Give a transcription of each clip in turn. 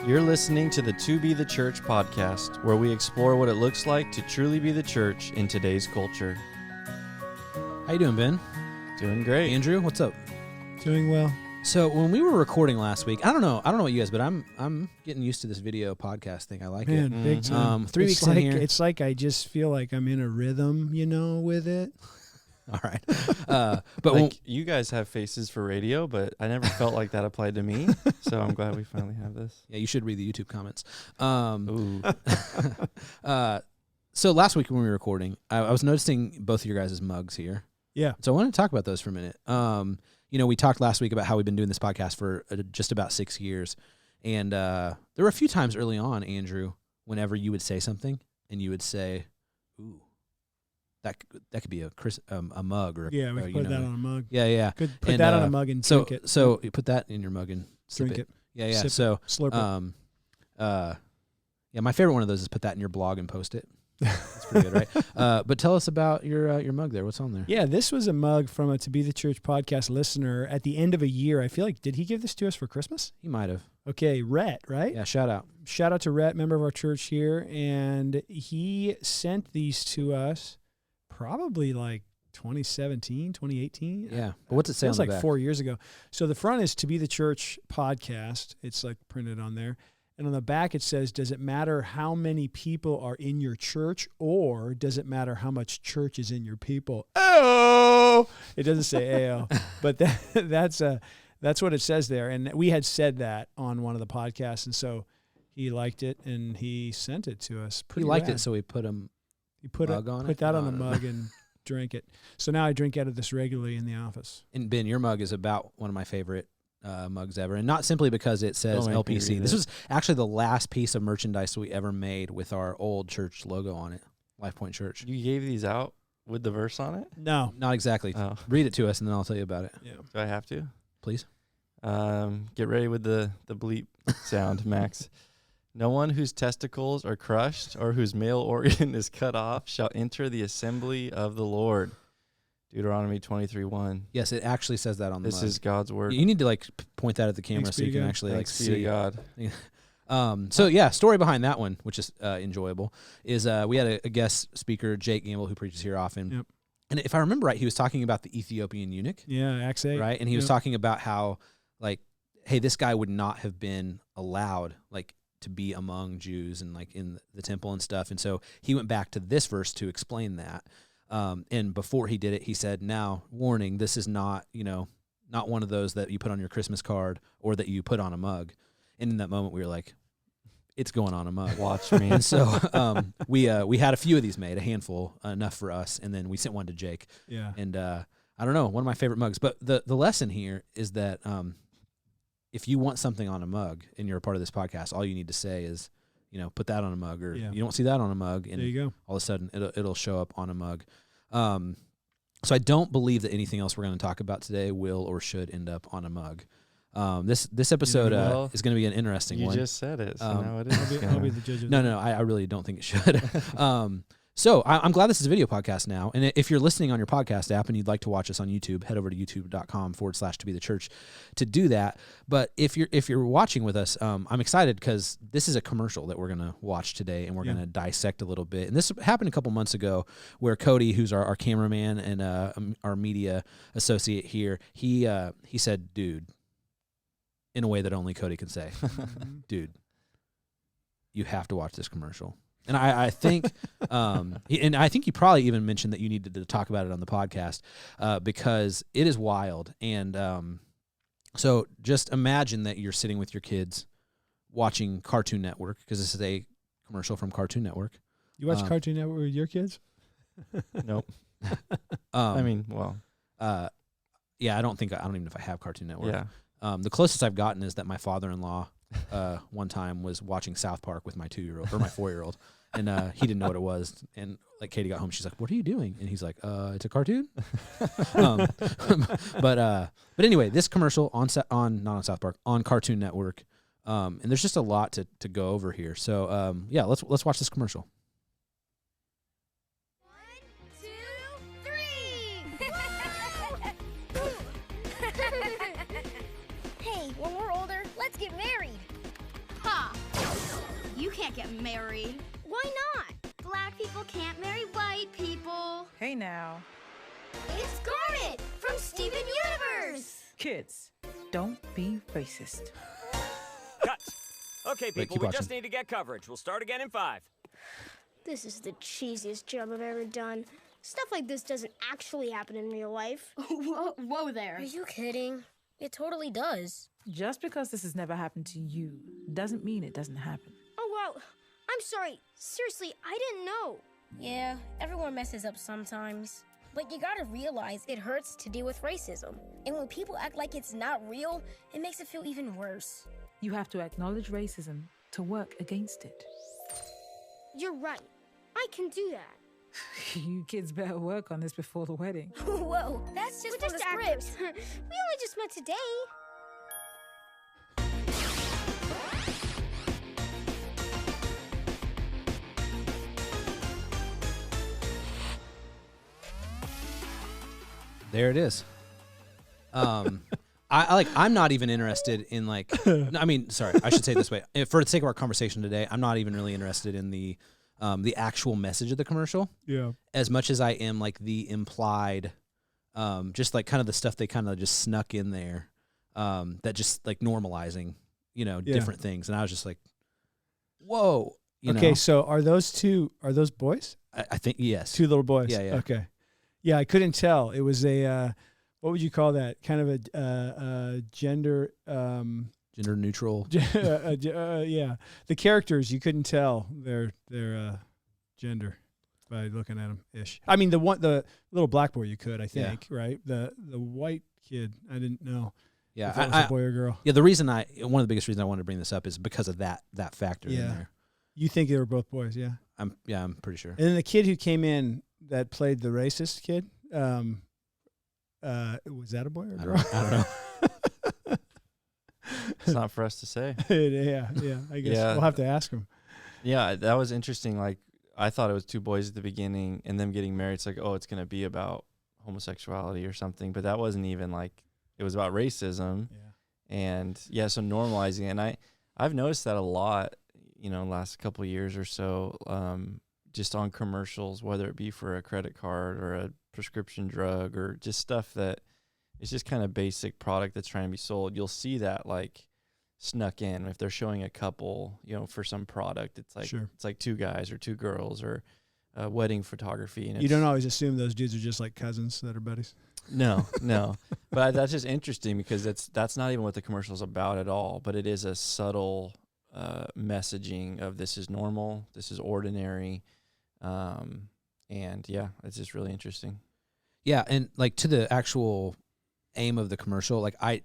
You're listening to the To Be the Church podcast, where we explore what it looks like to truly be the church in today's culture. How you doing, Ben? Doing great. Andrew, what's up? Doing well. So when we were recording last week, I don't know what you guys, but I'm getting used to this video podcast thing. I like it. Man, big time. 3 weeks like, in here. It's like I just feel like I'm in a rhythm, with it. All right. But like, you guys have faces for radio, but I never felt like that applied to me. So I'm glad we finally have this. Yeah, you should read the YouTube comments. Ooh. So last week when we were recording, I was noticing both of your guys' mugs here. Yeah. So I wanted to talk about those for a minute. We talked last week about how we've been doing this podcast for just about 6 years. And there were a few times early on, Andrew, whenever you would say something and you would say, ooh, that could be a mug. Or Yeah, we could put that on a mug. Yeah. Could put that on a mug and drink it. So you put that in your mug and drink it. Yeah. Sip So slurp it. my favorite one of those is put that in your blog and post it. That's pretty good, right? But tell us about your mug there. What's on there? Yeah, this was a mug from a To Be the Church podcast listener at the end of a year. I feel like, did he give this to us for Christmas? He might have. Okay, Rhett, right? Yeah, shout out. Shout out to Rhett, member of our church here. And he sent these to us probably like 2017, 2018. Yeah. But what's it say on Feels the like back? 4 years ago. So the front is To Be the Church podcast. It's like printed on there. And on the back it says, does it matter how many people are in your church, or does it matter how much church is in your people? Oh, it doesn't say AO, but that's what it says there. And we had said that on one of the podcasts. And so he liked it and he sent it to us. He liked it, so we put him. You put mug on put it? that on No, a no, mug and drink it. So now I drink out of this regularly in the office. And Ben, your mug is about one of my favorite mugs ever, and not simply because it says Don't make me LPC. read This it. was actually the last piece of merchandise we ever made with our old church logo on it, Life Point Church. You gave these out with the verse on it? No. Not exactly. Oh. Read it to us, and then I'll tell you about it, Yeah. Do I have to? please. Get ready with the bleep sound, Max. No one whose testicles are crushed or whose male organ is cut off shall enter the assembly of the Lord. Deuteronomy 23:1. Yes, it actually says that on the This mug. is God's word. You need to point that at the camera Thanks so be you to can God. actually Thanks be see. to God. So yeah, story behind that one, which is enjoyable, is we had a guest speaker, Jake Gamble, who preaches here often. Yep. And if I remember right, he was talking about the Ethiopian eunuch, Yeah, Acts 8. right? And he was Yep. talking about how, like, hey, this guy would not have been allowed, like, to be among Jews and like in the temple and stuff. And so he went back to this verse to explain that. And before he did it, he said, now, warning, this is not, not one of those that you put on your Christmas card or that you put on a mug. And in that moment, we were like, it's going on a mug. Watch me. And so we had a few of these made, a handful, enough for us. And then we sent one to Jake. Yeah. And I don't know, one of my favorite mugs. But the lesson here is that if you want something on a mug and you're a part of this podcast, all you need to say is, put that on a mug, or Yeah. you don't see that on a mug, and There you go. all of a sudden it'll show up on a mug. So I don't believe that anything else we're going to talk about today will or should end up on a mug. This episode Well, is going to be an interesting You one. just said it, so now it is. I'll be the judge of No, that. I really don't think it should. So I'm glad this is a video podcast now. And if you're listening on your podcast app and you'd like to watch us on YouTube, head over to youtube.com/to be the church to do that. But if you're watching with us, I'm excited because this is a commercial that we're going to watch today, and we're going to dissect a little bit. And this happened a couple months ago where Cody, who's our cameraman and our media associate here, he said, dude, in a way that only Cody can say, dude, you have to watch this commercial. And I think, and I think you probably even mentioned that you needed to talk about it on the podcast because it is wild. And so just imagine that you're sitting with your kids watching Cartoon Network, because this is a commercial from Cartoon Network. You watch Cartoon Network with your kids? Nope. Yeah, I don't even know if I have Cartoon Network. Yeah. The closest I've gotten is that my father-in-law one time was watching South Park with my 2-year-old or my 4-year-old, and he didn't know what it was. And like Katie got home, she's like, "What are you doing?" And he's like, "It's a cartoon." But anyway, this commercial not on South Park, on Cartoon Network, and there's just a lot to go over here. So let's watch this commercial. 1, 2, 3. Hey, when we're older, let's get married. Ha! can't get married. Why not? Black people can't marry white people. Hey now. It's Garnet from Steven Universe. Kids, don't be racist. Cut. Okay, Wait, people, keep we watching. just need to get coverage. We'll start again in 5. This is the cheesiest job I've ever done. Stuff like this doesn't actually happen in real life. Whoa there. Are you kidding? It totally does. Just because this has never happened to you doesn't mean it doesn't happen. Oh, wow. I'm sorry. Seriously, I didn't know. Yeah, everyone messes up sometimes. But you gotta realize it hurts to deal with racism. And when people act like it's not real, it makes it feel even worse. You have to acknowledge racism to work against it. You're right. I can do that. You kids better work on this before the wedding. Whoa, that's just We're for the just script. actors. We only just met today. There it is. I'm not even interested in like. I mean, sorry, I should say it this way. For the sake of our conversation today, I'm not even really interested in the actual message of the commercial Yeah. as much as I am like the implied, just like kind of the stuff they kind of just snuck in there, that just like normalizing, Yeah. different things, and I was just like, whoa. Okay, know? so are those boys? I think yes. Two little boys. Yeah, yeah. Okay. Yeah, I couldn't tell. It was a what would you call that? Kind of a gender. Gender neutral. Yeah, the characters you couldn't tell their gender by looking at them ish. I mean the little black boy you could, I think, right? The white kid I didn't know. Yeah, if it was a boy or girl. Yeah, the reason one of the biggest reasons I wanted to bring this up is because of that factor in Yeah. there. You think they were both boys, yeah? I'm pretty sure. And then the kid who came in that played the racist kid, was that a boy or a girl? I don't know. It's not for us to say. yeah. I guess Yeah. we'll have to ask him. Yeah, that was interesting. Like, I thought it was two boys at the beginning and them getting married. It's like, oh, it's going to be about homosexuality or something. But that wasn't even like, it was about racism. Yeah. And yeah, so normalizing it. And I've noticed that a lot, last couple of years or so, just on commercials, whether it be for a credit card or a prescription drug or just stuff that it's just kind of basic product that's trying to be sold. You'll see that like snuck in if they're showing a couple, for some product. It's like Sure. it's like two guys or two girls or wedding photography. And You don't always assume those dudes are just like cousins that are buddies. No. But that's just interesting because that's not even what the commercial's about at all. But it is a subtle messaging of this is normal, this is ordinary, and yeah, it's just really interesting. Yeah, and like to the actual aim of the commercial, like I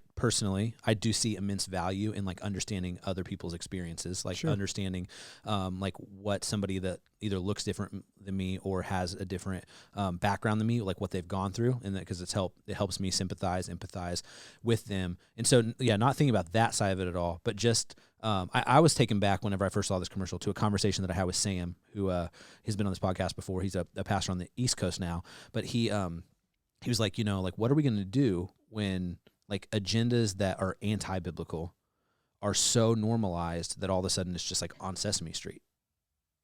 do see immense value in like understanding other people's experiences, like Sure. understanding like what somebody that either looks different than me or has a different background than me, like what they've gone through, and that because it helps me empathize with them. And so yeah, not thinking about that side of it at all, but just I was taken back whenever I first saw this commercial to a conversation that I had with Sam, who has been on this podcast before. He's a pastor on the East Coast now, but he was like, like what are we going to do when like agendas that are anti-biblical are so normalized that all of a sudden it's just like on Sesame Street,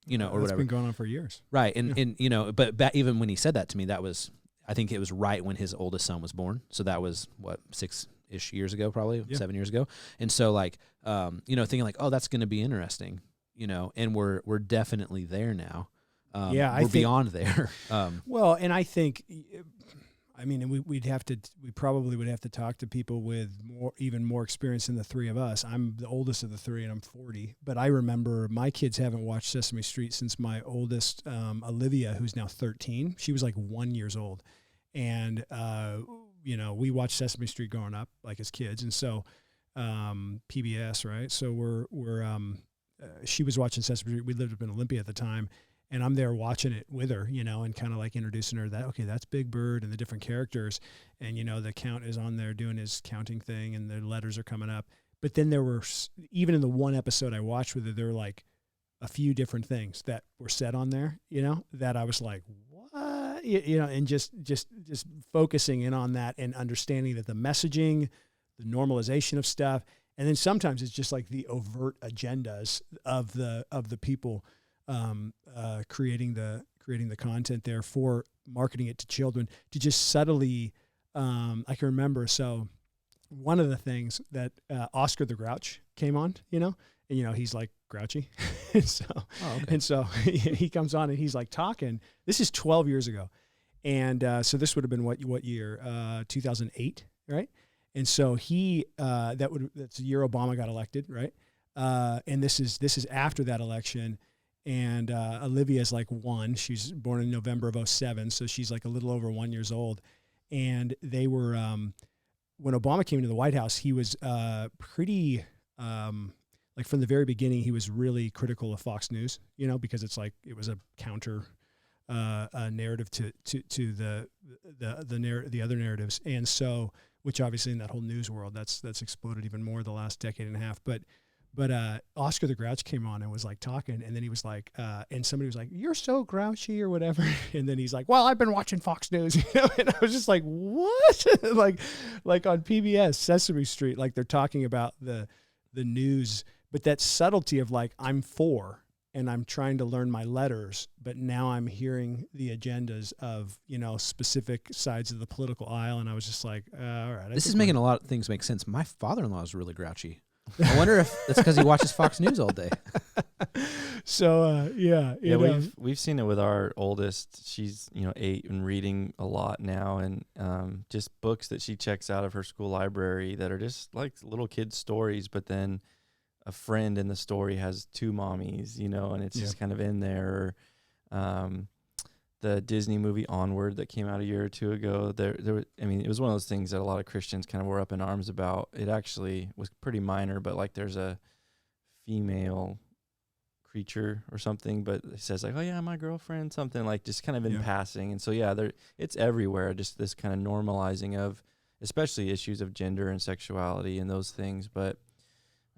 or That's whatever. been going on for years. Right. And but even when he said that to me, I think it was right when his oldest son was born. So that was what, 6-ish years ago, probably 7 years ago. And so like, thinking like, oh, that's going to be interesting, and we're definitely there now. I we're think beyond there. Well, and I think, we probably would have to talk to people with even more experience than the three of us. I'm the oldest of the three, and I'm 40. But I remember my kids haven't watched Sesame Street since my oldest, Olivia, who's now 13. She was like 1 year old, and we watched Sesame Street growing up, like as kids, and so PBS, right? So she was watching Sesame Street. We lived up in Olympia at the time. And I'm there watching it with her, and kind of like introducing her that, okay, that's Big Bird and the different characters. And, the count is on there doing his counting thing and the letters are coming up. But then there were, even in the one episode I watched with her, there were like a few different things that were said on there, that I was like, what? And just focusing in on that and understanding that the messaging, the normalization of stuff, And then sometimes it's just like the overt agendas of the people creating the content there for marketing it to children to just subtly. I can remember. So one of the things that Oscar the Grouch came on, and he's like grouchy, and so he comes on and he's like talking. This is 12 years ago, and so this would have been what year? 2008, right? And so that's the year Obama got elected, right? And this is after that election. And Olivia's like 1. She's born in November of 07, so she's like a little over 1 year old. And they were when Obama came to the White House, he was pretty like from the very beginning, he was really critical of Fox News, because it's like it was a counter narrative to the other narratives, and so which obviously in that whole news world that's exploded even more the last decade and a half, but Oscar the Grouch came on and was like talking, and then he was like, and somebody was like, "You're so grouchy" or whatever, and then he's like, "Well, I've been watching Fox News," and I was just like, "What?" like on PBS, Sesame Street, like they're talking about the news, but that subtlety of like, I'm 4 and I'm trying to learn my letters, but now I'm hearing the agendas of specific sides of the political aisle, and I was just like, all right. This is making a lot of things make sense. My father-in-law is really grouchy. I wonder if it's because he watches Fox News all day. So yeah, we've seen it with our oldest. She's 8 and reading a lot now, and just books that she checks out of her school library that are just like little kids' stories. But then a friend in the story has 2 mommies, and it's just kind of in there. The Disney movie Onward that came out a year or 2 ago, it was one of those things that a lot of Christians kind of were up in arms about. It actually was pretty minor, but like there's a female creature or something, but it says like, "Oh yeah, my girlfriend," something like just kind of in passing. And so it's everywhere, just this kind of normalizing of especially issues of gender and sexuality and those things. But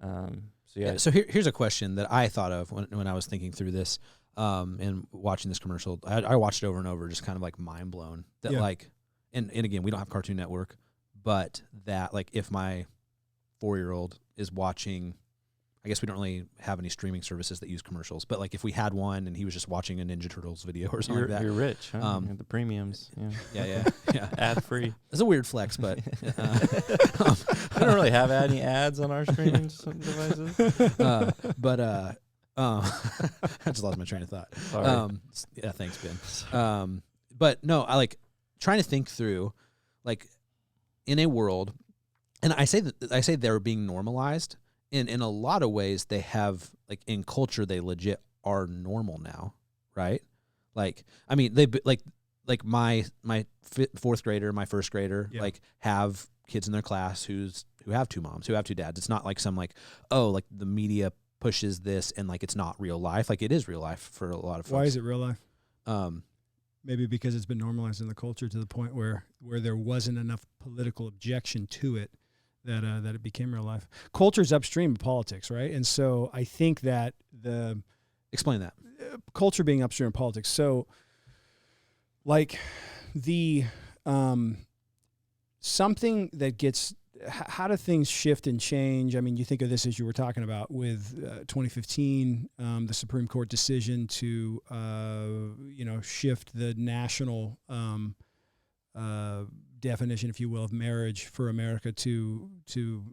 so here's a question that I thought of when I was thinking through this. And watching this commercial, I watched it over and over, just kind of like mind blown that like, and again, we don't have Cartoon Network, but that like if my 4-year-old is watching, I guess we don't really have any streaming services that use commercials, but like if we had one and he was just watching a Ninja Turtles video or something like that. You're rich, huh? The premiums. Yeah. Ad free. It's a weird flex, but we don't really have any ads on our streaming devices. I just lost my train of thought. Sorry. Yeah, thanks, Ben. But no, I like trying to think through, like, in a world, and I say they're being normalized. In a lot of ways, they have, like, in culture, they legit are normal now, right? Like, I mean, they like my 4th grader, my 1st grader, like have kids in their class who have 2 moms, who have 2 dads. It's not like some like, oh, like the media pushes this and like it's not real life. Like it is real life for a lot of folks. Why is it real life? Maybe because it's been normalized in the culture to the point where there wasn't enough political objection to it that it became real life. Culture's upstream of politics, right? And so I think that explain that culture being upstream of politics. So like the something that gets. How do things shift and change? I mean, you think of this as you were talking about with 2015, the Supreme Court decision to, shift the national definition, if you will, of marriage for America to 2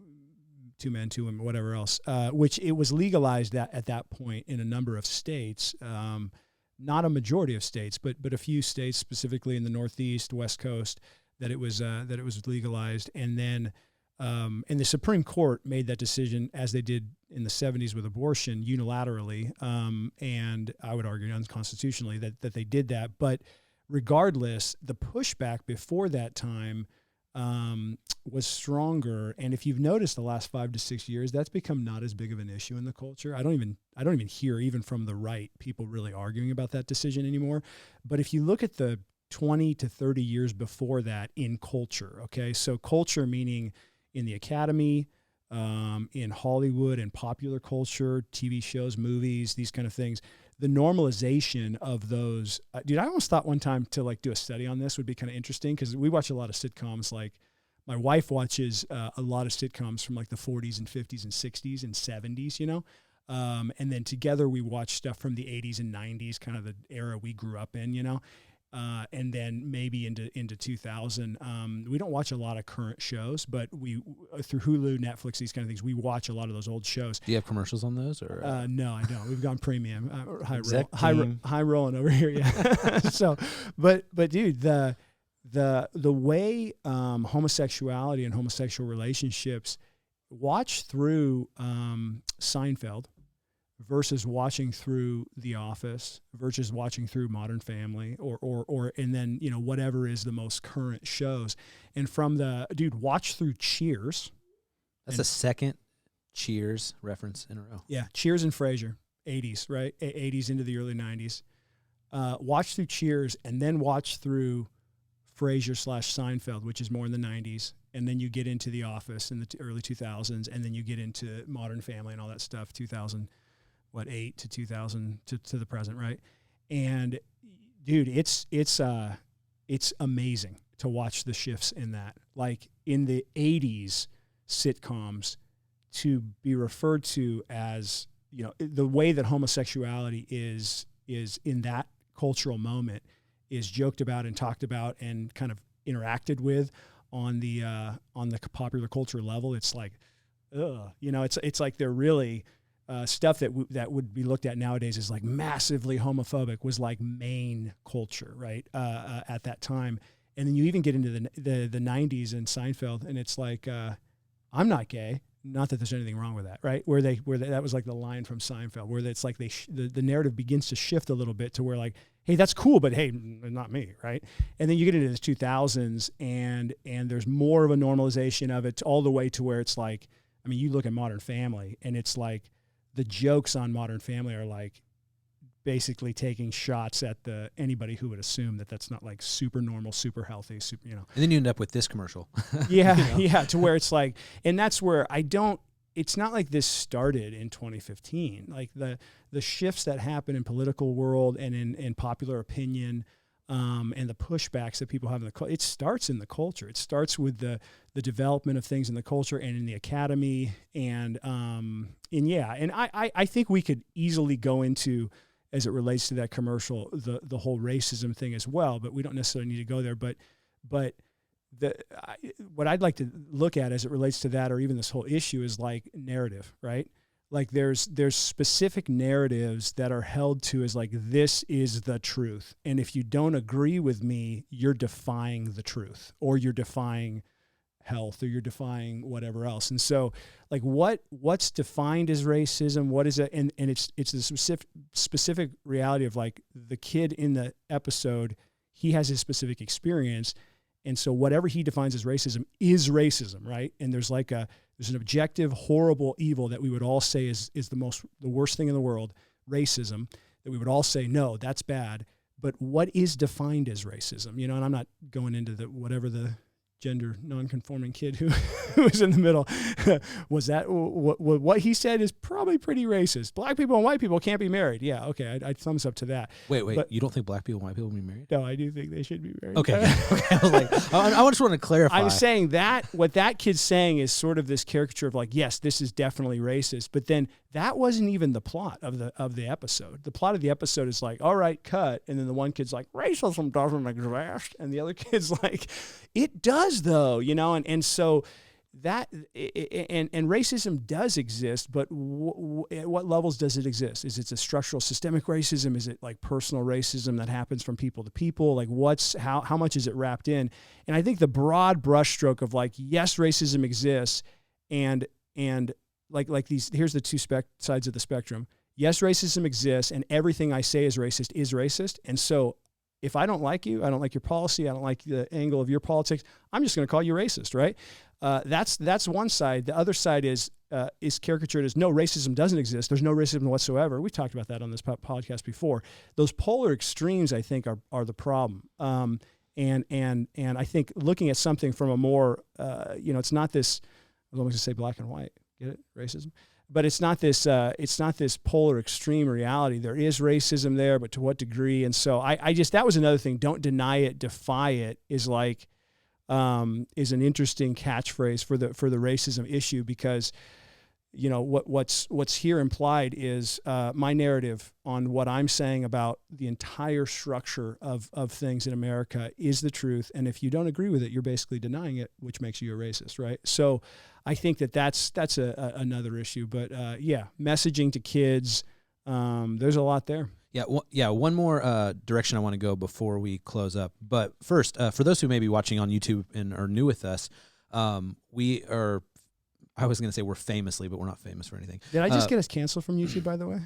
men, 2 women, whatever else, which it was legalized at that point in a number of states, not a majority of states, but a few states, specifically in the Northeast, West Coast, that it was legalized, and then. And the Supreme Court made that decision, as they did in the 70s with abortion, unilaterally, and I would argue unconstitutionally that they did that. But regardless, the pushback before that time was stronger. And if you've noticed the last 5 to 6 years, that's become not as big of an issue in the culture. I don't even hear, even from the right, people really arguing about that decision anymore. But if you look at the 20 to 30 years before that in culture, okay, so culture meaning in the academy, in Hollywood and popular culture, TV shows, movies, these kind of things, the normalization of those. Dude, I almost thought one time to like do a study on this would be kind of interesting because we watch a lot of sitcoms like My wife watches a lot of sitcoms from like the 40s and 50s and 60s and 70s, you know. And then together we watch stuff from the 80s and 90s, kind of the era we grew up in, you know. And then maybe into 2000. We don't watch a lot of current shows, but we through Hulu, Netflix, these kind of things, we watch a lot of those old shows. Do you have commercials on those? Or no, I don't. We've gone premium, Team. high rolling over here. Yeah. So, but dude, the way homosexuality and homosexual relationships, watch through Seinfeld versus watching through The Office versus watching through Modern Family or and then, you know, whatever is the most current shows. And from watch through Cheers. That's the second Cheers reference in a row. Yeah, Cheers and Frasier, 80s, right? 80s into the early 90s. Watch through Cheers and then watch through Frasier/Seinfeld, which is more in the 90s. And then you get into The Office in the early 2000s, and then you get into Modern Family and all that stuff, 2008 to 2000 to the present, right? And dude, it's amazing to watch the shifts in that. Like in the 80s sitcoms, to be referred to as, you know, the way that homosexuality is in that cultural moment is joked about and talked about and kind of interacted with on the popular culture level. It's like, you know, it's like they're really stuff that would be looked at nowadays as like massively homophobic was like main culture, right? At that time. And then you even get into the 90s and Seinfeld, and it's like, I'm not gay. Not that there's anything wrong with that, right? Where that was like the line from Seinfeld, where it's like the narrative begins to shift a little bit to where like, hey, that's cool, but hey, not me, right? And then you get into the 2000s, and there's more of a normalization of it all the way to where it's like, I mean, you look at Modern Family, and it's like the jokes on Modern Family are like basically taking shots at anybody who would assume that that's not like super normal, super healthy, super, you know. And then you end up with this commercial. Yeah, You know? yeah, to where it's like, and that's where it's not like this started in 2015. Like the shifts that happen in political world and in popular opinion, and the pushbacks that people have in it starts in the culture. It starts with the development of things in the culture and in the academy, and I think we could easily go into, as it relates to that commercial, the whole racism thing as well, but we don't necessarily need to go there. But what I'd like to look at as it relates to that, or even this whole issue, is like narrative, right? Like there's specific narratives that are held to as like, this is the truth. And if you don't agree with me, you're defying the truth, or you're defying health, or you're defying whatever else. And so like what's defined as racism, what is it? And it's the specific reality of like the kid in the episode, he has his specific experience. And so whatever he defines as racism is racism, right? And there's an objective, horrible evil that we would all say is the worst thing in the world, racism, that we would all say, no, that's bad. But what is defined as racism? You know, and I'm not going into whatever the gender non-conforming kid who was in the middle was that what he said is probably pretty racist. Black people and white people can't be married. Yeah, okay, I'd thumbs up to that. Wait, but, you don't think black people and white people can be married? No, I do think they should be married. Okay. I was like, I just want to clarify. I'm saying that what that kid's saying is sort of this caricature of like, yes, this is definitely racist, but then that wasn't even the plot of the episode. The plot of the episode is like, all right, cut, and then the one kid's like, racism doesn't exist, and the other kid's like, it does though, you know, and so that and racism does exist, but at what levels does it exist? Is it a structural, systemic racism? Is it like personal racism that happens from people to people? Like how much is it wrapped in? And I think the broad brushstroke of like, yes, racism exists, and like these, here's the two sides of the spectrum. Yes, racism exists, and everything I say is racist. And so if I don't like you, I don't like your policy, I don't like the angle of your politics, I'm just going to call you racist, right? That's one side. The other side is caricatured as no, racism doesn't exist. There's no racism whatsoever. We've talked about that on this podcast before. Those polar extremes, I think, are the problem. And I think looking at something from a more, it's not this, I was almost going to say black and white. Get it? Racism. But it's not this polar extreme reality. There is racism there, but to what degree? And so I just, that was another thing. Don't deny it, defy it, is like, is an interesting catchphrase for the racism issue, because what's here implied is my narrative on what I'm saying about the entire structure of things in America is the truth. And if you don't agree with it, you're basically denying it, which makes you a racist, right? So I think that's another issue. But messaging to kids, there's a lot there. Yeah, one more direction I want to go before we close up. But first, for those who may be watching on YouTube and are new with us, we are. I was going to say we're famously, but we're not famous for anything. Did I just get us canceled from YouTube, by the way?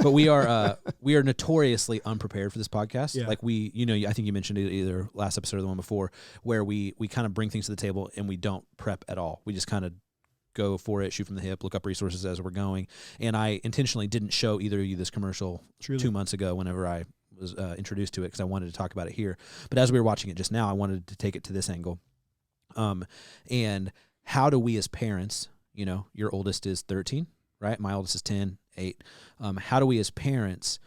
But we are notoriously unprepared for this podcast. Yeah. Like I think you mentioned it either last episode or the one before, where we kind of bring things to the table and we don't prep at all. We just kind of go for it, shoot from the hip, look up resources as we're going. And I intentionally didn't show either of you this commercial 2 months ago whenever I was introduced to it, because I wanted to talk about it here. But as we were watching it just now, I wanted to take it to this angle. And how do we as parents, your oldest is 13, right? My oldest is 10, 8. How do we as parents,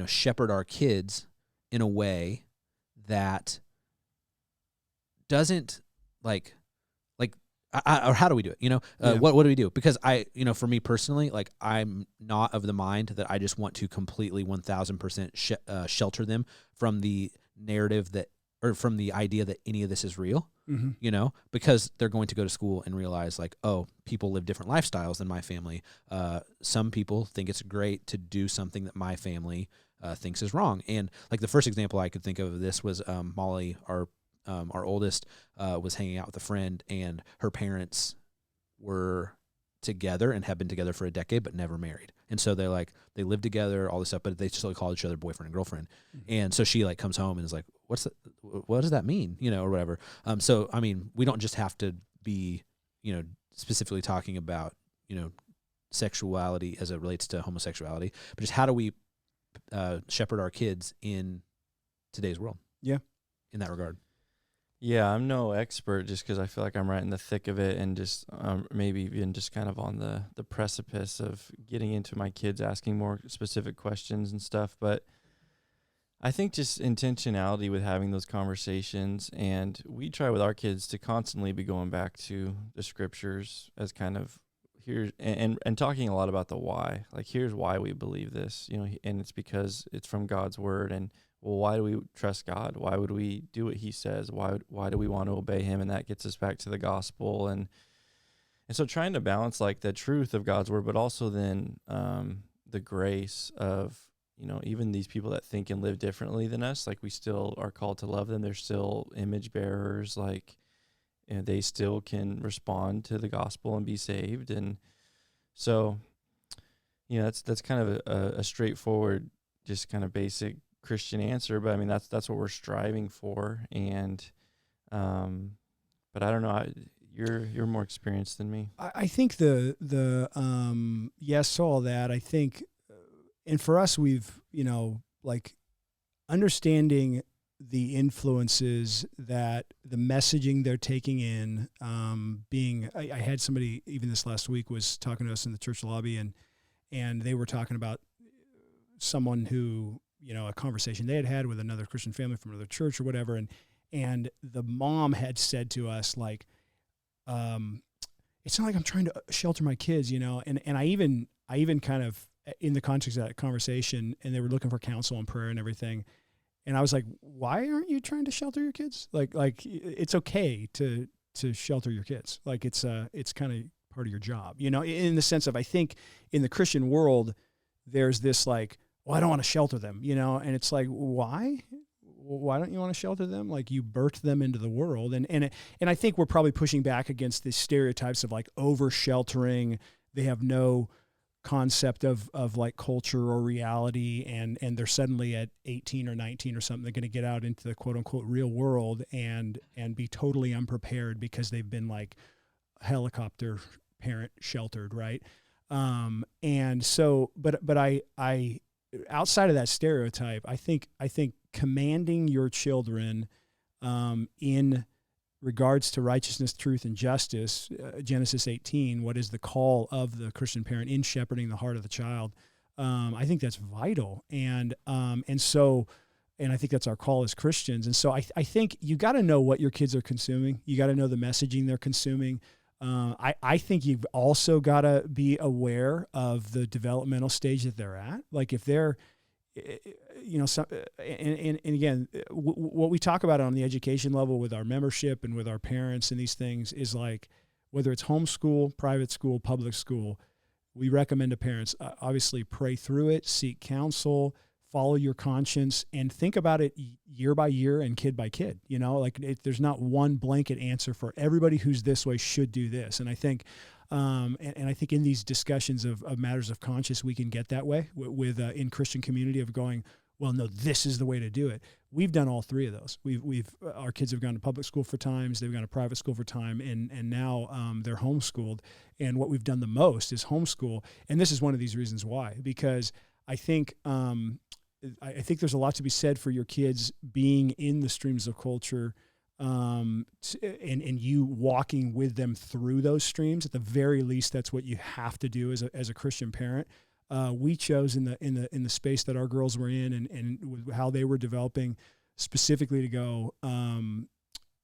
shepherd our kids in a way that doesn't or how do we do it? What do we do? Because for me personally, I'm not of the mind that I just want to completely 1000% shelter them from the narrative or from the idea that any of this is real. Mm-hmm. Because they're going to go to school and realize people live different lifestyles than my family. Some people think it's great to do something that my family thinks is wrong. And the first example I could think of this was Molly, our oldest, was hanging out with a friend, and her parents were together and have been together for a decade but never married. And so they live together, all this stuff, but they still call each other boyfriend and girlfriend. Mm-hmm. And so she comes home and is like, what does that mean? Or whatever. So I mean, we don't just have to be, specifically talking about, sexuality as it relates to homosexuality, but just how do we shepherd our kids in today's world? Yeah. In that regard. Yeah, I'm no expert, just because I feel like I'm right in the thick of it, and just maybe even just kind of on the precipice of getting into my kids asking more specific questions and stuff. But I think just intentionality with having those conversations, and we try with our kids to constantly be going back to the scriptures as kind of here and talking a lot about the why. Here's why we believe this, and it's because it's from God's word. And well, why do we trust God? Why would we do what he says? Why do we want to obey him? And that gets us back to the gospel. And so trying to balance the truth of God's word, but also then the grace of, even these people that think and live differently than us, we still are called to love them. They're still image bearers. They still can respond to the gospel and be saved. And so, that's kind of a straightforward, just kind of basic Christian answer, but I mean that's what we're striving for. And but I don't know, you're more experienced than me. I think the yes to all that. I think, and for us, we've understanding the influences that the messaging they're taking in. I had somebody even this last week was talking to us in the church lobby, and they were talking about someone who, a conversation they had with another Christian family from another church or whatever. And the mom had said to us, it's not like I'm trying to shelter my kids, and I even kind of, in the context of that conversation, and they were looking for counsel and prayer and everything. And I was like, why aren't you trying to shelter your kids? It's okay to shelter your kids. It's kind of part of your job, in the sense of, I think in the Christian world, there's this well, I don't want to shelter them, and it's why? Why don't you want to shelter them? You birthed them into the world. And I think we're probably pushing back against the stereotypes of over sheltering. They have no concept of culture or reality. And they're suddenly at 18 or 19 or something, they're going to get out into the quote unquote real world and be totally unprepared because they've been helicopter parent sheltered. Right. And so, but I, outside of that stereotype, I think commanding your children in regards to righteousness, truth, and justice, Genesis 18, what is the call of the Christian parent in shepherding the heart of the child? I think that's vital. And so And I think that's our call as Christians. And so I think you got to know what your kids are consuming. You got to know the messaging they're consuming. I think you've also got to be aware of the developmental stage that they're at. Like if they're, and again, what we talk about on the education level with our membership and with our parents and these things is like, whether it's homeschool, private school, public school, we recommend to parents, obviously pray through it, seek counsel, follow your conscience, and think about it year by year and kid by kid. There's not one blanket answer for everybody who's this way should do this. And I think, and I think in these discussions of matters of conscience, we can get that way with in Christian community of going, well, no, this is the way to do it. We've done all three of those. Our kids have gone to public school for times, they've gone to private school for time, and now they're homeschooled. And what we've done the most is homeschool. And this is one of these reasons why, because I think there's a lot to be said for your kids being in the streams of culture, and you walking with them through those streams. At the very least, that's what you have to do as a Christian parent. We chose in the space that our girls were in and how they were developing specifically to go,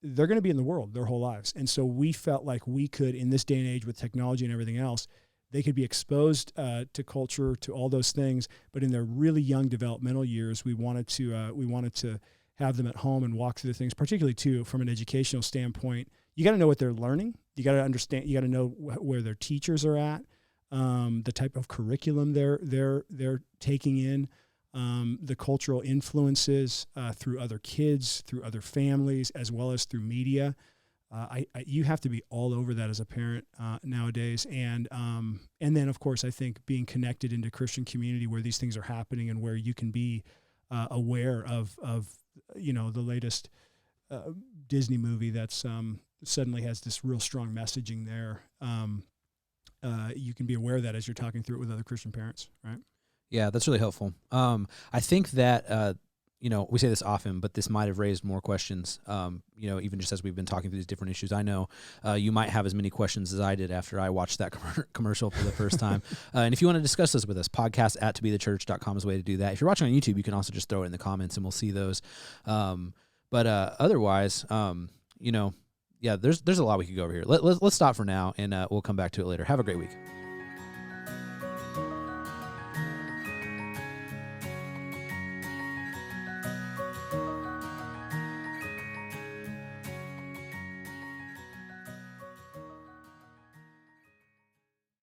they're going to be in the world their whole lives. And so we felt like we could, in this day and age with technology and everything else, they could be exposed to culture, to all those things. But in their really young developmental years, we wanted to have them at home and walk through the things, particularly too, from an educational standpoint. You got to know what they're learning. You got to understand, you got to know where their teachers are at, the type of curriculum they're taking in, the cultural influences through other kids, through other families, as well as through media. You have to be all over that as a parent nowadays, and then of course I think being connected into Christian community where these things are happening and where you can be aware of the latest Disney movie that's suddenly has this real strong messaging there. You can be aware of that as you're talking through it with other Christian parents, right? Yeah, that's really helpful. I think that, we say this often, but this might have raised more questions, even just as we've been talking through these different issues. I know you might have as many questions as I did after I watched that commercial for the first time. And if you want to discuss this with us, podcast@toBeTheChurch.com is a way to do that. If you're watching on YouTube, you can also just throw it in the comments and we'll see those. But otherwise, there's a lot we could go over here. Let's stop for now and we'll come back to it later. Have a great week.